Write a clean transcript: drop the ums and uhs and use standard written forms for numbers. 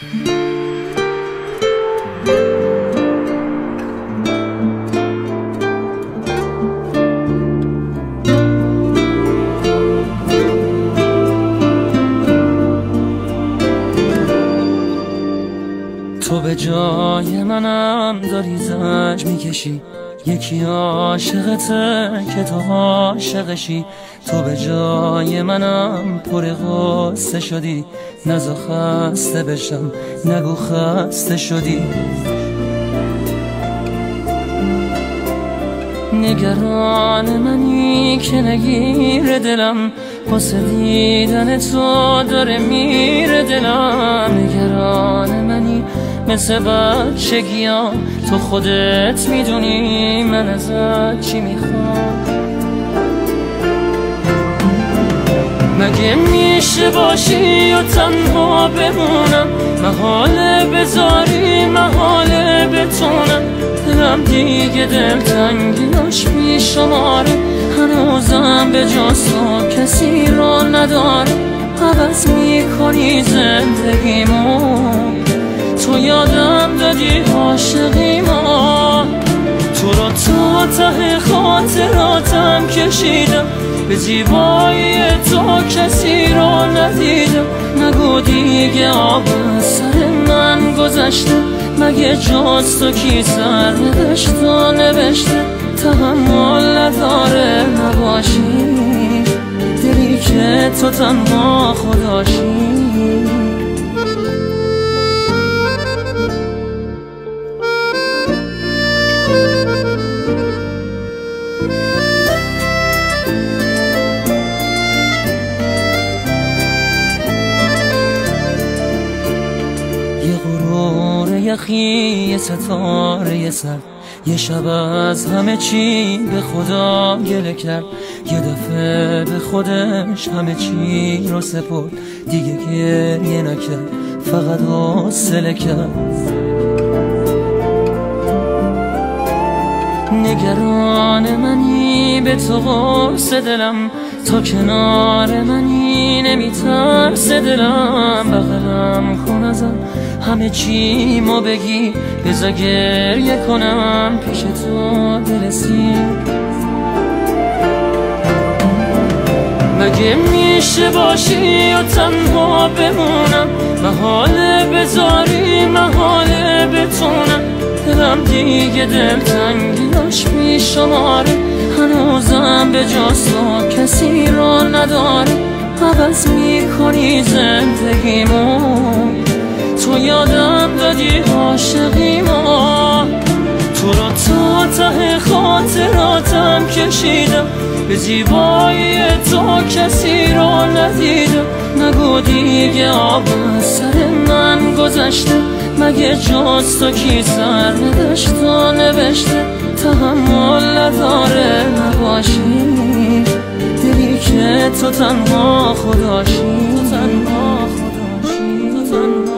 تو به جای منم داری زنج میکشی، یکی عاشقته که تو عاشقشی. تو به جای منم پر غصه شدی، نزا خسته بشم نگو خسته شدی. نگران منی که نگیر دلم، واسه دیدن تو داره میره دلم. نگران منی مثل بچگیام، تو خودت میدونی من ازت چی میخوام. مگه میشه باشی و تنها بمونم، محاله بذاری محاله بتونم. دلم دیگه دلتنگیاش بیشماره، هنوزم به جز تو کسی رو نداره. عوض میکنی زندگیمو، تو یادم دادی عاشقیمو. تو رو تا ته خاطراتم کشیدم، به زیبایی تو کسی رو ندیدم. نگو دیگه آب از سر من گذشته، مگه جز تو کی سر نوشت و نوشته. تحمل نداره نباشی، دلی که تو تنها خداشی. یه غرور یخی، یه ستاره سر، یه شب از همه چی به خدا گله کرد. یه دفعه به خودش همه چی رو سپرد، دیگه گریه نکرد فقط حوصله کرد. نگران منی به تو قرص دلم، تا کنار منی نمیترس دلم. بغلم کن ازم همه چی ما بگی، بذار گریه کنم پیش تو دلسی. مگه میشه باشی و تنها بمونم، محاله بذاری محاله بتونم. دلم دیگه دلتنگیاش بیشماره، هنوزم به جز تو کسی رو نداره. عوض میکنی زندگیمو، تو یادم دادی عاشقیمو. تو رو تا ته خاطراتم کشیدم، به زیبایی تو کسی رو ندیدم. نگو دیگه آب از سر من گذشته، مگه جز تو کی سر نوشت و نوشته. تحمل نداره نباشی، دلی که تو تنها خداشی. تو تنها خداشی، تو تنها